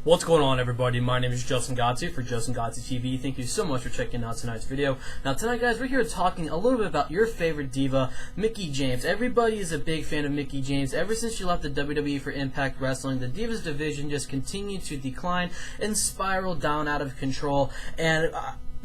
What's going on, everybody? My name is Justin Godsey for Justin Godsey TV. Thank you so much for checking out tonight's video. Now tonight, guys, we're here talking a little bit about your favorite diva, Mickie James. Everybody is a big fan of Mickie James. Ever since she left the WWE for Impact Wrestling, the Divas division just continued to decline and spiral down out of control. And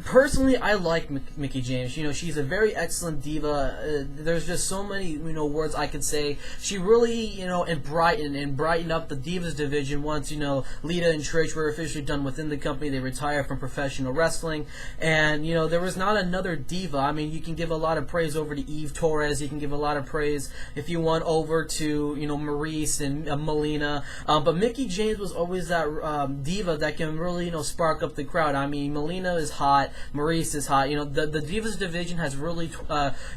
personally, I like Mickie James. You know, she's a very excellent diva. There's just so many, words I could say. She really, and brightened up the Divas division once, Lita and Trish were officially done within the company. They retired from professional wrestling. And, there was not another diva. I mean, you can give a lot of praise over to Eve Torres. You can give a lot of praise, if you want, over to, Maurice and Melina. But Mickie James was always that diva that can really, spark up the crowd. I mean, Melina is hot. Maurice is hot. The Divas division has really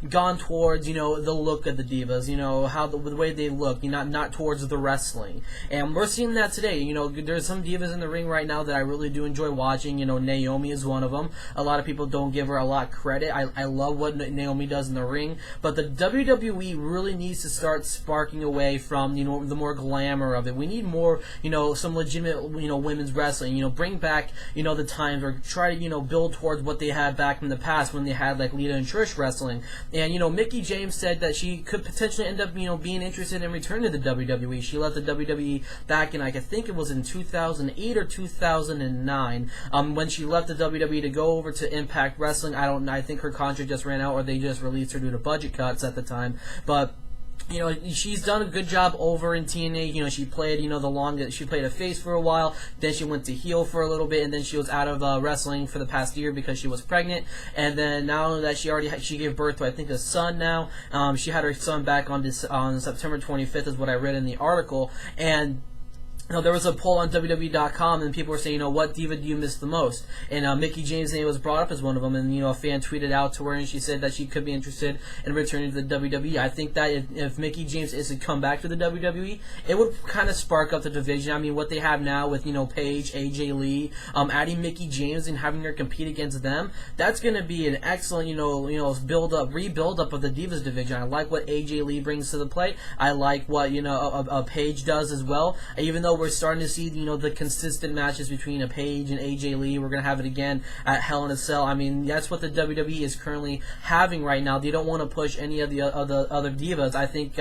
gone towards, the look of the Divas, how the way they look, not towards the wrestling. And we're seeing that today. There's some Divas in the ring right now that I really do enjoy watching. Naomi is one of them. A lot of people don't give her a lot of credit. I love what Naomi does in the ring, but the WWE really needs to start sparking away from, the more glamour of it. We need more, some legitimate, women's wrestling. Bring back, the times, or try to, build towards what they had back in the past when they had like Lita and Trish wrestling. And Mickie James said that she could potentially end up being interested in returning to the WWE. She left the WWE back in, I think it was in 2008 or 2009 when she left the WWE to go over to Impact Wrestling. I think her contract just ran out, or they just released her due to budget cuts at the time. But she's done a good job over in TNA. She played, the longest. She played a face for a while. Then she went to heel for a little bit, and then she was out of wrestling for the past year because she was pregnant. And then now that she gave birth to, I think, a son now. She had her son back on September 25th, is what I read in the article. And there was a poll on WWE.com, and people were saying, what diva do you miss the most? And Mickie James' name was brought up as one of them, and, a fan tweeted out to her, and she said that she could be interested in returning to the WWE. I think that if Mickie James is to come back to the WWE, it would kind of spark up the division. I mean, what they have now with, Paige, AJ Lee, adding Mickie James and having her compete against them, that's going to be an excellent, rebuild up of the Divas division. I like what AJ Lee brings to the plate. I like what, Paige does as well. Even though we're starting to see, the consistent matches between a Paige and AJ Lee. We're going to have it again at Hell in a Cell. I mean, that's what the WWE is currently having right now. They don't want to push any of the other divas. I think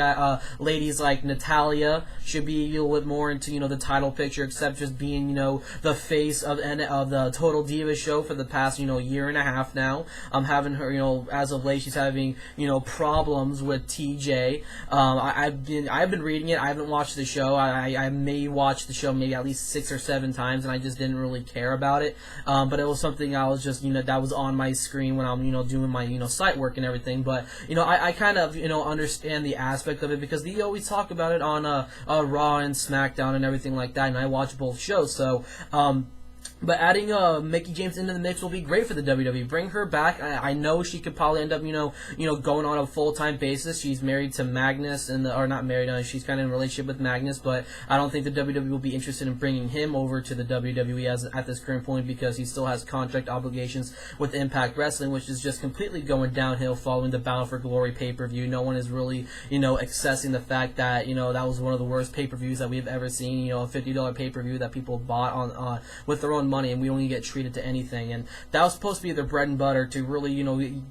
ladies like Natalya should be a little bit more into, the title picture, except just being, the face of the Total Divas show for the past, year and a half now. I'm having her, as of late, she's having, problems with TJ. I've been reading it. I haven't watched the show. I may watch the show maybe at least 6 or 7 times, and I just didn't really care about it. But it was something I was just, that was on my screen when I'm, doing my, site work and everything. But, I kind of, understand the aspect of it because they always talk about it on Raw and SmackDown and everything like that, and I watch both shows. So, but adding Mickie James into the mix will be great for the WWE. Bring her back. I know she could probably end up, going on a full-time basis. She's married to Magnus, or not married. She's kind of in a relationship with Magnus, but I don't think the WWE will be interested in bringing him over to the WWE at this current point because he still has contract obligations with Impact Wrestling, which is just completely going downhill following the Bound for Glory pay-per-view. No one is really, accessing the fact that, that was one of the worst pay-per-views that we've ever seen. A $50 pay-per-view that people bought on with their own money, and we only get treated to anything. And that was supposed to be their bread and butter to really,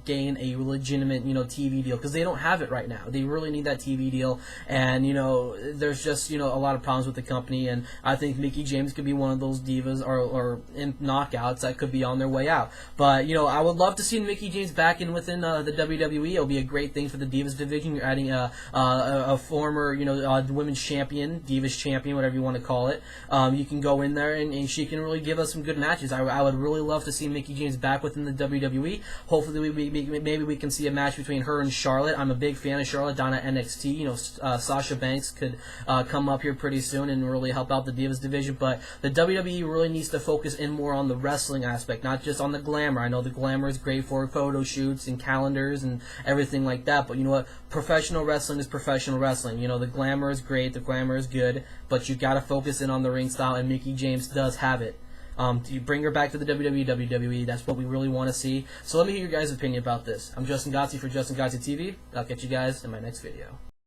gain a legitimate, TV deal, because they don't have it right now. They really need that TV deal, and, there's just, a lot of problems with the company, and I think Mickie James could be one of those divas or in knockouts that could be on their way out. But, I would love to see Mickie James back in within the WWE. It'll be a great thing for the Divas division. You're adding a former, women's champion, Divas champion, whatever you want to call it. You can go in there, and she can really give us some good matches. I would really love to see Mickie James back within the WWE. Hopefully, maybe we can see a match between her and Charlotte. I'm a big fan of Charlotte down at NXT. Sasha Banks could come up here pretty soon and really help out the Divas division. But the WWE really needs to focus in more on the wrestling aspect, not just on the glamour. I know the glamour is great for photo shoots and calendars and everything like that. But you know what? Professional wrestling is professional wrestling. The glamour is great. The glamour is good. But you got to focus in on the ring style, and Mickie James does have it. You bring her back to the WWE. That's what we really want to see. So let me hear your guys' opinion about this. I'm Justin Godsey for Justin Godsey TV. I'll catch you guys in my next video.